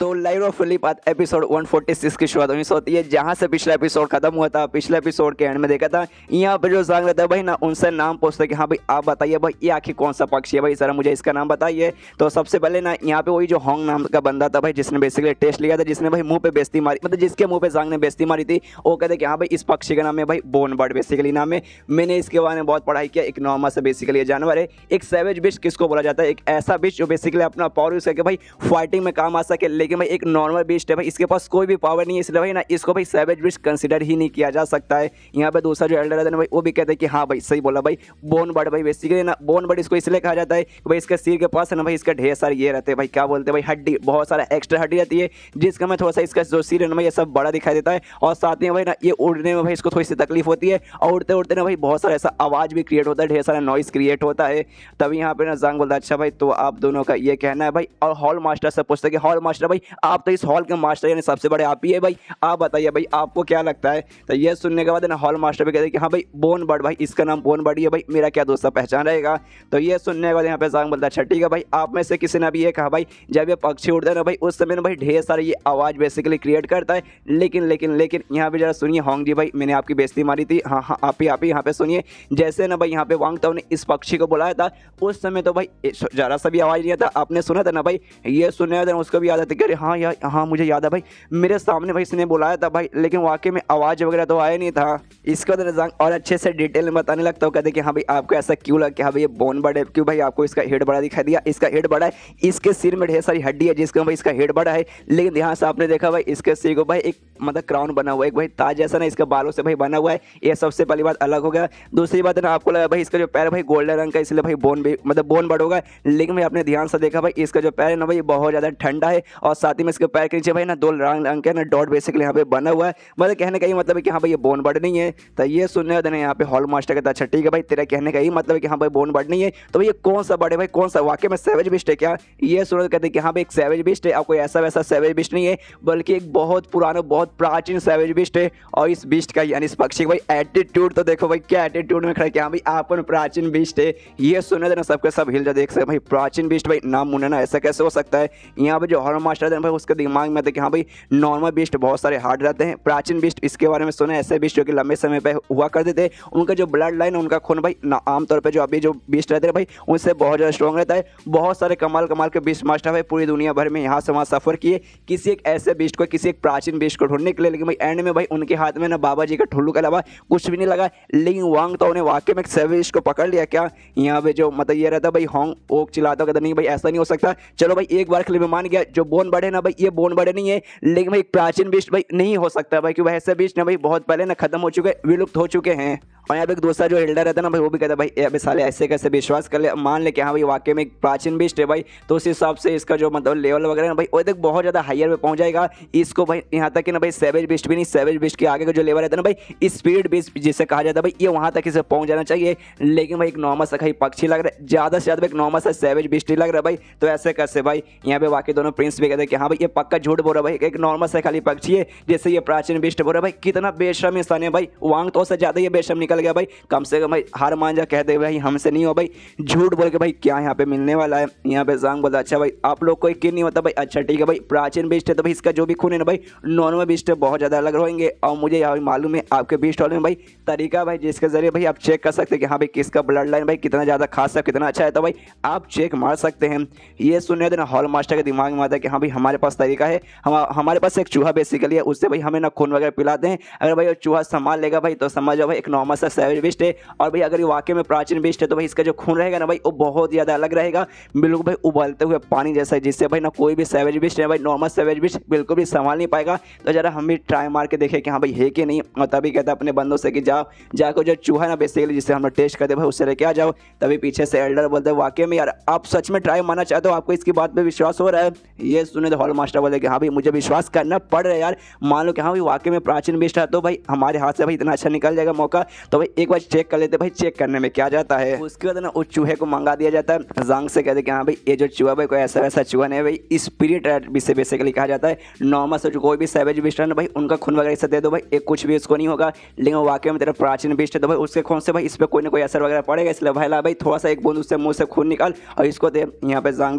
तो live of Philip episode 146 की शुरुआत वहीं से होती है जहां से पिछला एपिसोड खत्म हुआ था। पिछले एपिसोड के एंड में देखा था यहाँ पे जो सांग रहता है भाई ना, उनसे नाम पूछते कि हाँ भाई आप बताइए भाई ये आखिर कौन सा पक्षी है भाई, सर मुझे इसका नाम बताइए। तो सबसे पहले ना यहाँ पे वही जो होंग नाम का बंदा था भाई, जिसने बेसिकली टेस्ट लिया था, जिसने भाई मुंह पे बेइज्जती मारी, मतलब जिसके मुंह पे सांग ने बेइज्जती मारी थी, वो कहते कि हाँ भाई इस पक्षी का नाम है भाई बोन बर्ड बेसिकली नाम है। मैंने इसके बारे में बहुत पढ़ाई किया। एक नॉर्मल से बेसिकली ये जानवर है। एक सैवेज बिस्ट किसको बोला जाता है? एक ऐसा बिस्ट जो बेसिकली अपना पावर यूज करके भाई फाइटिंग में काम आ सके, लेकिन भाई एक नॉर्मल बिस्ट है भाई, इसके पास कोई भी पावर नहीं है, इसलिए भाई ना इसको भाई सैवेज बिस्ट कंसीडर ही नहीं किया जा सकता है। यहाँ पे दूसरा जो एल्डर है ना भाई, वो भी कहते हैं कि हाँ भाई सही बोला भाई, बोन बर्ड भाई बेसिकली ना, बोन बर्ड इसको इसलिए कहा जाता है कि भाई इसके सिर के पास है ना भाई, इसका ढेर सारे ये रहते हैं भाई, क्या बोलते हैं भाई, हड्डी, बहुत सारा एक्स्ट्रा हड्डी रहती है, जिसका मैं थोड़ा सा इसका जो सिर है ना भाई ये सब बड़ा दिखाई देता है। और साथ में भाई ना ये उड़ने में भाई इसको थोड़ी सी तकलीफ होती है, और उड़ते उड़ते ना भाई बहुत सारा ऐसा आवाज़ भी क्रिएट होता है, ढेर सारा नॉइस क्रिएट होता है। तभी यहाँ पे ना सांग बोलता है अच्छा भाई तो आप दोनों का ये कहना है भाई। और हॉल मास्टर से पूछते कि हॉल मास्टर भाई आप तो इस हॉल के मास्टर यानी सबसे बड़े आप ही है भाई, आप बताइए भाई आपको क्या लगता है? तो ये सुनने के बाद ना हॉल मास्टर भी कहते हैं कि हाँ भाई बोन बर्ड भाई, इसका नाम बोन बर्ड ही है भाई, मेरा क्या दोस्त पहचान रहेगा? तो ये सुनने के बाद यहाँ पे सांग बोलता है अच्छा ठीक है भाई, आप में से किसी ने भी ये कहा भाई जब ये पक्षी उड़ता है ना भाई उस समय ना भाई ढेर सारी ये आवाज़ बेसिकली क्रिएट करता है। लेकिन लेकिन लेकिन यहाँ पे जरा सुनिए होंग जी भाई, मैंने आपकी बेइज्जती मारी थी, हाँ हाँ आप ही यहाँ पे सुनिए। जैसे ना भाई यहाँ पे वांग ताओ ने इस पक्षी को बुलाया था उस समय तो भाई जरा सा भी आवाज़ नहीं आता, आपने सुना था ना भाई? ये सुनने था उसको भी याद आता कि अरे हाँ यार हाँ मुझे याद है भाई, मेरे सामने भाई इसने बुलाया था भाई, लेकिन वाकई में आवाज़ वगैरह तो आया नहीं था। इसको तो और अच्छे से डिटेल में बताने लगता हूँ, कहते कि हाँ भाई आपको ऐसा क्यों लगा कि हाँ भाई ये बोन बर्ड है, क्यों भाई आपको इसका हेड बड़ा दिखाई दिया? इसका हेड बड़ा है, इसके सिर में ढेर सारी हड्डी है जिसका भाई इसका हेड बड़ा है, लेकिन ध्यान से आपने देखा भाई इसके सिर को भाई एक मतलब क्राउन बना हुआ है, एक भाई ताज जैसा ना इसके बालों से भाई बना हुआ है। ये सबसे पहली बात अलग हो गया। दूसरी बात है ना आपको लगा भाई इसका जो पैर भाई गोल्डन रंग का, इसलिए भाई बोन भी मतलब बोन बर्ड होगा, लेकिन भाई आपने ध्यान से देखा भाई इसका जो पैर है ना भाई बहुत ज़्यादा ठंडा है, और साथ ही में इसके पैर के नीचे भाई ना दो रंग के ना डॉट बेसिकली यहाँ पे बना हुआ है। मतलब कहने का ही मतलब है कि हाँ भाई ये बोन बर्ड नहीं है। तो ये सुनने वाले यहाँ पे हॉल मास्टर कहता अच्छा ठीक है भाई, तेरा कहने का ही मतलब है कि हाँ भाई बोन बर्ड नहीं है, तो भाई ये कौन सा बर्ड है भाई, कौन सा वाकई में सैवेज बिस्ट है क्या? ये सुनने कहते हैं कि हाँ भाई एक सैवेज बिस्ट है, और कोई ऐसा वैसा सैवेज बिस्ट नहीं है, बल्कि एक बहुत पुराना बहुत प्राचीन सैवेज बिस्ट है। और इस बिस्ट का यानी इस पक्षी का भाई एटीट्यूड तो देखो भाई, क्या एटीट्यूड में खड़ा कि हाँ भाई आपन प्राचीन बिस्ट है। ये सुनने देना सबके सब हिल जा, देख सकते भाई प्राचीन बिस्ट भाई नाम मुनना ऐसा कैसे हो सकता है? यहाँ पे जो हॉल मास्टर है भाई उसके दिमाग में था कि हाँ भाई नॉर्मल बिस्ट बहुत सारे हार्ड रहते हैं, प्राचीन बिस्ट इसके बारे में सुना ऐसे बिस्ट जो कि लंबे समय पे हुआ करते थे, उनका जो ब्लड लाइन उनका खून भाई आमतौर पे जो अभी जो बिस्ट रहते हैं भाई उनसे बहुत ज़्यादा स्ट्रॉन्ग रहता है। बहुत सारे कमाल कमाल के बिस्ट मास्टर भाई पूरी दुनिया भर में यहाँ से वहाँ सफ़र किए किसी एक ऐसे बिस्ट को, किसी एक प्राचीन बिस्ट को ढूंढने के लिए, लेकिन भाई एंड में भाई उनके हाथ में ना बाबा जी का ठुल्लू के अलावा कुछ भी नहीं लगा। लेकिन वांग ताओ ने वाकई में एक सैवेज बिस्ट को पकड़ लिया क्या? यहाँ पे जो मतलब ये रहता भाई होंग ओक चिल्लाता कहता नहीं भाई ऐसा नहीं हो सकता, चलो भाई एक बार के लिए मैं मान गया जो बोन बर्ड है ना भाई ये बोन बर्ड नहीं है, लेकिन भाई प्राचीन बिस्ट भाई नहीं हो सकता भाई, क्योंकि ऐसे बिस्ट ना भाई बहुत पहले ना खत्म हो चुके, विलुप्त हो चुके हैं। और यहाँ पे एक दूसरा जो एल्डर रहता है ना भाई वो भी कहता है भाई अभी साले ऐसे कैसे विश्वास कर ले, मान ले कि हाँ भाई वाकई में एक प्राचीन बिस्ट है भाई, तो उस हिसाब से इसका जो मतलब लेवल वगैरह ना भाई वो तक बहुत ज़्यादा हायर पे पहुंच जाएगा। इसको भाई यहाँ तक कि ना भाई सैवेज बिस्ट भी नहीं, सैवेज बिस्ट के आगे का जो लेवल रहता है ना भाई स्पीड बिस्ट जिसे कहा जाता है भाई, ये वहाँ तक इसे पहुँच जाना चाहिए। लेकिन भाई एक नॉर्मल सा खाई पक्षी लग रहा है, ज़्यादा से ज़्यादा एक नॉर्मल सा सैवेज बिस्ट ही लग रहा है भाई, तो ऐसे कैसे भाई? यहाँ पे बाकी दोनों प्रिंस भी कहते हैं कि हाँ भाई ये पक्का झूठ बोल रहा है भाई, एक नॉर्मल सा खाली पक्षी है जैसे ये प्राचीन बिस्ट बोल रहा है भाई। कितना बेशर्म इंसान है भाई, वांग तो से ज़्यादा ये बेशर्म निकल गया भाई, कम से कम भाई हार मान जा, कहते भाई हमसे नहीं हो भाई, झूठ बोल के भाई क्या यहाँ पे मिलने वाला है? यहाँ पे सांग बोलता अच्छा भाई आप लोग को क्यों नहीं होता भाई? अच्छा ठीक है भाई प्राचीन बिस्ट है तो भाई इसका जो भी खून है ना भाई नॉर्मल बिस्ट है बहुत ज़्यादा अलग रहेंगे, और मुझे यहाँ मालूम है आपके बिस्ट हॉल में भाई तरीका भाई जिसके जरिए भाई आप चेक कर सकते हैं कि हाँ भाई किसका ब्लड लाइन भाई कितना ज़्यादा खास है कितना अच्छा है, तो भाई आप चेक मार सकते हैं। ये सुनने देना हॉल मास्टर के दिमाग में आता है कि हाँ भाई हमारे पास तरीका है, हमारे पास एक चूहा बेसिकली है, उससे भाई हमें ना खून वगैरह पिलाते हैं, अगर भाई वो चूहा संभाल लेगा भाई तो समझ जाओ भाई एक नॉर्मल सा सैवेज बिस्ट है। और भाई अगर ये वाकई में प्राचीन बिस्ट है तो भाई इसका जो खून रहेगा ना भाई वो बहुत ज़्यादा अलग रहेगा, बिल्कुल भाई उबलते हुए पानी जैसा, जिससे भाई ना कोई भी सैवेज बिस्ट है भाई नॉर्मल सैवेज बिस्ट बिल्कुल भी संभाल नहीं पाएगा। तो जरा हम भी ट्राई मार के देखें कि हाँ भाई है कि नहीं। और तभी कहता अपने बंदों से कि जाकर जो चूहा ना बेसिकली जिससे हम लोग टेस्ट करते भाई उससे लेके आ जाओ। तभी पीछे से एल्डर बोलते हैं वाकई में यार आप सच में ट्राई मारना चाहते हो, आपको इसकी बात पे विश्वास हो रहा है? ये सुने तो हॉल मास्टर बोले कि हाँ भाई मुझे विश्वास करना पड़ रहा है यार, मान लो कि हाँ भाई वाकई में प्राचीन बिस्ट है तो भाई हमारे हाथ से भाई इतना अच्छा निकल जाएगा मौका, तो भाई एक बार चेक कर लेते भाई चेक करने में क्या जाता है। उसके बाद ना उस चूहे को मंगा दिया जाता है। जांग से कहते कि हाँ भाई ये जो चूहा भाई कोई ऐसा वैसा चूहा नहीं है भाई, स्पिरिट रैट से बेसिकली कहा जाता है। नॉर्मल से जो कोई भी सैवेज बिस्ट है ना भाई उनका खून वगैरह से दे दो भाई, एक कुछ भी इसको नहीं होगा, लेकिन वाकई में तेरा प्राचीन बिस्ट है तो भाई उसके खून से भाई इस पर कोई ना कोई असर वगैरह पड़ेगा, इसलिए भाई ला भाई थोड़ा सा एक बूंद उससे मुंह से खून निकाल और इसको दे। यहाँ पे जांग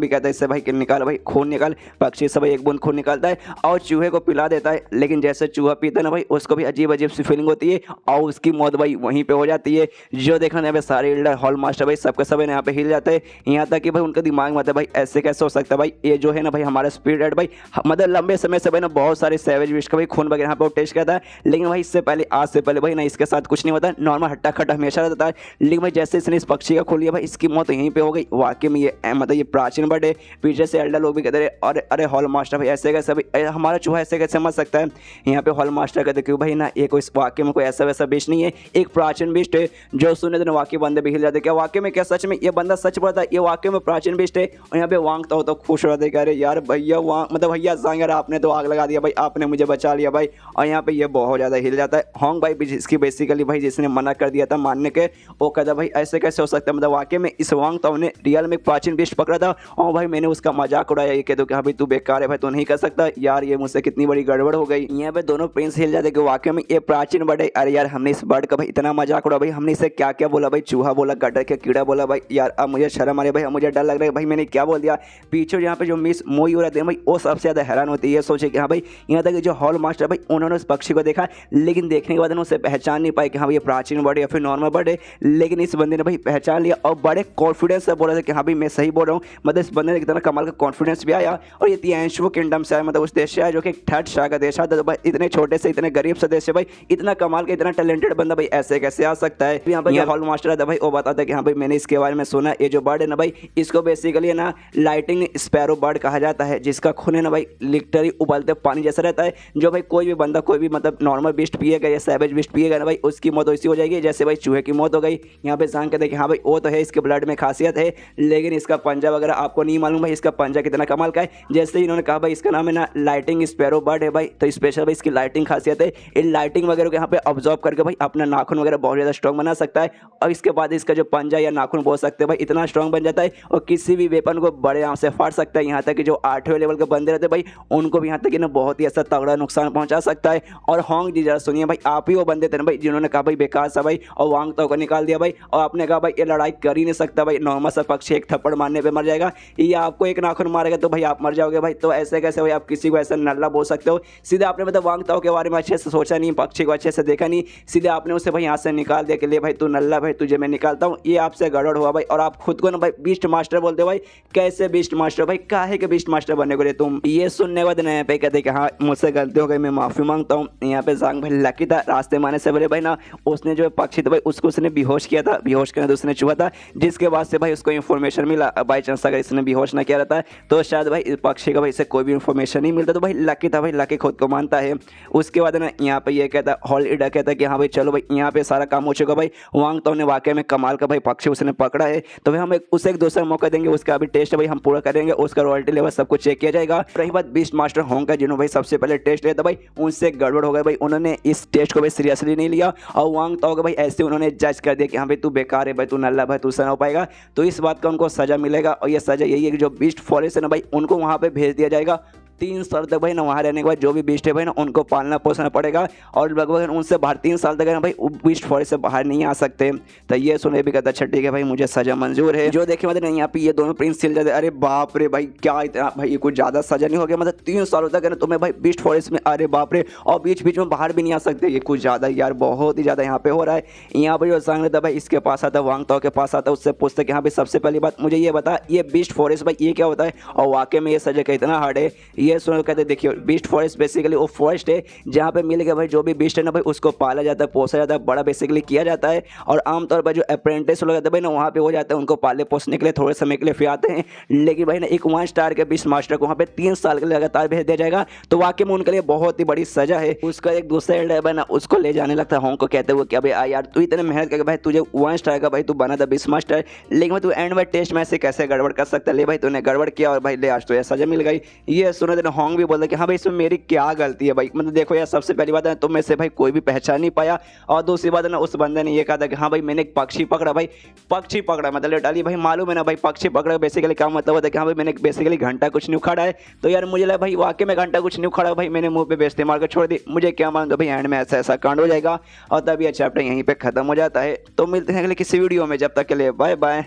भी कहता है इससे भाई निकाल भाई खून निकाल। पक्षी से भाई एक बूंद खून निकालता है और चूहे को पिला देता है, लेकिन जैसे चूहा पीता है ना भाई उसको भी अजीब अजीब सी फीलिंग होती है और उसकी मौत भाई वहीं पे हो जाती है। जो देखना यहाँ पे सारे एल्डर हॉल मास्टर भाई सबके सब यहाँ पे हिल जाते हैं। यहाँ तक कि भाई उनके दिमाग में आता है भाई ऐसे कैसे हो सकता है भाई, ये जो है ना भाई हमारा स्पिरिट भाई मतलब लंबे समय से भाई ना बहुत सारे सैवेज विश का भाई खून वगैरह यहाँ पे टेस्ट करता है, लेकिन भाई इससे पहले आज से पहले भाई ना इसके साथ कुछ नहीं होता, नॉर्मल हट्टा खट्टा हमेशा रहता है। लेकिन भाई जैसे इसने इस पक्षी का खोल लिया भाई इसकी मौत यहीं पे हो गई। वाकई में ये मतलब ये प्राचीन बर्ड है। पीछे से एल्डर लोग भी कहते रहे और अरे हॉल मास्टर भाई ऐसे कैसे भाई हमारा चूहा ऐसे कैसे समझ सकता है। यहाँ पे हॉल मास्टर कहते क्यों भाई ना ये कोई वाकई में कोई ऐसा वैसा बिस्ट नहीं है, एक प्राचीन बिस्ट है। जो सुने तो वाकई बंदे भी हिल जाते, क्या वाकई में क्या सच में ये बंदा सच बोलता है, ये वाकई में प्राचीन बिस्ट है। और यहाँ पे वांगता हो तो खुश हो जाते, कह रहे यार भैया वांग मतलब भैया जांग यार आपने तो आग लगा दिया भाई, आपने मुझे बचा लिया भाई। और यहाँ पे ये बहुत ज़्यादा हिल जाता है। होंग भाई जिसकी बेसिकली भाई जिसने मना कर दिया था मानने के, वो कहता भाई ऐसे कैसे हो सकता है, मतलब वाकई में इस वांग तो ने रियल में प्राचीन बिस्ट पकड़ा था और भाई मैंने उसका मजाक उड़ाया। ये कह दो कि हाँ भाई तू बेकार है भाई, तू नहीं कर सकता यार, ये मुझसे कितनी बड़ी गड़बड़ हो गई। यहाँ पे दोनों प्रिंस हिल जाते कि वाकई में ये प्राचीन बर्ड है। अरे यार हमने इस बर्ड का भाई इतना मजाक उड़ा भाई, हमने इसे क्या क्या बोला भाई, चूहा बोला, गटर के कीड़ा बोला भाई, यार अब मुझे शर्म आ रही है भाई, अब मुझे डर लग रहा है भाई मैंने क्या बोल दिया। पीछे यहाँ पे जो मिस मोई हो रहे थे भाई वो सबसे ज़्यादा हैरान होती है, ये सोचे कि हाँ भाई यहाँ तक जो हॉल मास्टर भाई उन्होंने उस पक्षी को देखा, लेकिन देखने के बाद उसे पहचान नहीं पाए कि हाँ भाई ये प्राचीन बर्ड या फिर नॉर्मल बर्ड है। लेकिन इस बंदे ने भाई पहचान लिया और बड़े कॉन्फिडेंस से बोला था कि हाँ भाई मैं सही बोल रहा हूँ। मतलब इस बंदे ने कितना कमाल का कॉन्फिडेंस भी आया और ये तियांशु किंगडम से आया, मतलब उस देश से आया जो कि थर्ड स्टार का देश आता है। तो भाई इतने छोटे से इतने गरीब से देश से भाई इतना कमाल का इतना टैलेंटेड बंदा भाई ऐसे कैसे आ सकता है। यहाँ पर हॉल मास्टर आता भाई वो बताता है कि हाँ भाई मैंने इसके बारे में सुना, ये जो बर्ड है ना भाई इसको बेसिकली ना लाइटिंग स्पैरो बर्ड कहा जाता है, जिसका खून है ना भाई लिटरली उबलते पानी जैसा रहता है। जो भाई कोई भी बंदा कोई भी मतलब नॉर्मल बिस्ट पिएगा या सैवेज बिस्ट पिएगा ना भाई उसकी मौत वैसी हो जाएगी जैसे भाई चूहे की मौत हो गई। यहाँ पे जान के देखें हाँ भाई वो तो है इसके ब्लड में खासियत है, लेकिन इसका पंजा वगैरह आपको नहीं मालूम भाई इसका पंजा कितना कमाल का है। जैसे इन्होंने कहा भाई इसका नाम है ना लाइटिंग स्पैरो बर्ड है भाई, तो स्पेशल भाई इसकी लाइटिंग खासियत है। इन लाइटिंग वगैरह को यहाँ पे ऑब्जॉर्व करके भाई अपना नाखून वगैरह बहुत ज़्यादा स्ट्रॉन्ग बना सकता है और इसके बाद इसका जो पंजा या नाखून बोल सकते हैं भाई इतना स्ट्रॉन्ग बन जाता है और किसी भी वेपन को बड़े आराम से फाड़ सकता है। यहाँ तक कि जो 8वें लेवल के बंदे रहते भाई उनको भी यहाँ तक कि ना बहुत ही ऐसा तगड़ा नुकसान पहुँचा सकता है। और होंग जी जरा सुनिए भाई, आप ही वो बंदे थे ना भाई जिन्होंने कहा भाई बेकार सा भाई और वांग तो को निकाल दिया भाई और आपने कहा भाई ये लड़ाई कर ही नहीं सकता भाई, नॉर्मल सा पक्षी एक थप्पड़ मारने पे मर जाएगा या आपको एक नाखून मारेगा तो भाई आप मर जाओगे भाई। तो ऐसे कैसे भाई आप किसी को ऐसा नल्ला बोल सकते हो। सीधे आपने मतलब वांग ताओ के बारे में अच्छे से सोचा नहीं, पक्षी को अच्छे से देखा नहीं, सीधे आपने उसे भाई यहाँ से निकाल दिया कि ले भाई तू नल्ला भाई तुझे मैं निकालता हूँ। ये आपसे गड़बड़ हुआ भाई और आप खुद को ना भाई बीस्ट मास्टर बोलते हो भाई। कैसे बीस्ट मास्टर भाई, काहे के बीस्ट मास्टर बनने को रे तुम। ये सुनने के बाद यहाँ पे कहते कि हाँ मुझसे गलती हो गई मैं माफी मांगता हूँ। यहाँ पे जांग भाई लकी था, रास्ते माने से बोले भाई ना उसने जो पक्षी था भाई उसको उसने बेहोश किया था, बेहोश करने तो उसने छुआ था, जिसके बाद से भाई उसको इन्फॉर्मेशन मिला। बाई चांस अगर इसने बेहोश ना किया रहता तो शायद भाई इस पक्षी का भाई से कोई भी इन्फॉर्मेशन नहीं मिलता। तो भाई लकी था भाई, लकी खुद को मानता है। उसके बाद ना यहाँ पे ये कहता हॉल ईडा कहता है कि हाँ भाई चलो भाई यहाँ पे सारा काम हो चुका भाई, वांग तो ने वाकई में कमाल का भाई पक्षी उसने पकड़ा है, तो भाई हम उसे एक दूसरा मौका देंगे, उसका अभी टेस्ट भाई हम पूरा करेंगे, उसका रॉयल्टी लेवल सब कुछ चेक किया जाएगा। रही बात बीस्ट मास्टर होंग का जिन्होंने भाई सबसे पहले टेस्ट लिया था भाई उनसे गड़बड़ हो गया भाई, उन्होंने इस टेस्ट को भाई सीरियसली नहीं लिया और वांग तो भाई ऐसे उन्होंने जज कर दिया कि हाँ भाई तू बेकार है भाई, तू नल्ला भाई, तू सना हो पाएगा। तो इस बात का उनको सजा मिलेगा और ये सजा यही है कि जो बीस्ट फॉरेस्ट है ना भाई उनको वहाँ पे भेज दिया जाएगा 3 साल तक भाई ना वहाँ रहने के बाद जो भी बीस्ट है भाई ना उनको पालना पोसना पड़ेगा और लगभग उनसे बाहर 3 साल तक है ना भाई बीस्ट फॉरेस्ट से बाहर नहीं आ सकते। तो ये सुने भी कहता अच्छा ठीक है भाई मुझे सजा मंजूर है। जो देखे मतलब यहाँ पे ये दोनों प्रिंस चिल जाते, अरे बाप रे भाई क्या इतना भाई ये कुछ ज़्यादा सजा नहीं हो गया, मतलब 3 सालों तक है ना तुम्हें भाई बीस्ट फॉरेस्ट में, अरे बाप रे, और बीच बीच में बाहर भी नहीं आ सकते, ये कुछ ज़्यादा यार बहुत ही ज़्यादा यहाँ पे हो रहा है। यहाँ पर जो सांग रहता भाई इसके पास आता, वांग ताओ के पास आता, उससे पूछते कि हाँ भाई सबसे पहली बात मुझे ये बता ये बीस्ट फॉरेस्ट भाई ये क्या होता है और वाकई में ये सजा का इतना हार्ड है। ये सुन कहते देखिए बीस्ट फॉरेस्ट बेसिकली वो फॉरेस्ट है जहाँ पे मिल गया भाई जो भी बीस्ट है ना भाई उसको पाला जाता है, पोसा जाता है, बड़ा बेसिकली किया जाता है। और आमतौर पर जो अप्रेंटिस लोग रहते हैं भाई ना वहाँ पे हो जाता है, उनको पाले पोसने के लिए थोड़े समय के लिए फिर आते हैं। लेकिन भाई ना एक 1 स्टार के बीस्ट मास्टर को वहाँ पे 3 साल के लिए लगातार भेज दिया जाएगा, तो वाकई में उनके लिए बहुत ही बड़ी सजा है। उसका एक दूसरा एल्डर भाई ना उसको ले जाने लगता है होंग को, कहते हुए कि भाई यार तू इतने मेहनत करके भाई तुझे 1 स्टार का भाई तू बना था बीस्ट मास्टर, लेकिन तू एंड में टेस्ट में से कैसे गड़बड़ कर सकता है, ले भाई तूने गड़बड़ किया और भाई ले आज तो सजा मिल गई। ये सुने में देना होंग भी बोलता कि हाँ भाई इसमें मेरी क्या गलती है भाई। मतलब देखो यार, सबसे पहली बात है तुम में से भाई कोई भी पहचान नहीं पाया, और दूसरी बात है ना उस बंदे ने ये कहा था कि हाँ भाई मैंने एक पक्षी पकड़ा भाई। पक्षी पकड़ा मतलब लिटरली भाई मालूम है ना भाई, पक्षी पकड़ा बेसिकली क्या मतलब होता है कि हाँ भाई मैंने बेसिकली घंटा कुछ नहीं उखाड़ा है। तो यार मुझे लगा भाई वाकई में घंटा कुछ नहीं उखाड़ा भाई, मैंने मुंह पे बेइज्जती मार कर छोड़ दी। मुझे क्या मालूम था भाई एंड में ऐसा ऐसा कांड हो जाएगा, और तब यह चैप्टर यहीं पे खत्म हो जाता है। तो मिलते हैं अगले किसी वीडियो में, जब तक के लिए बाय बाय।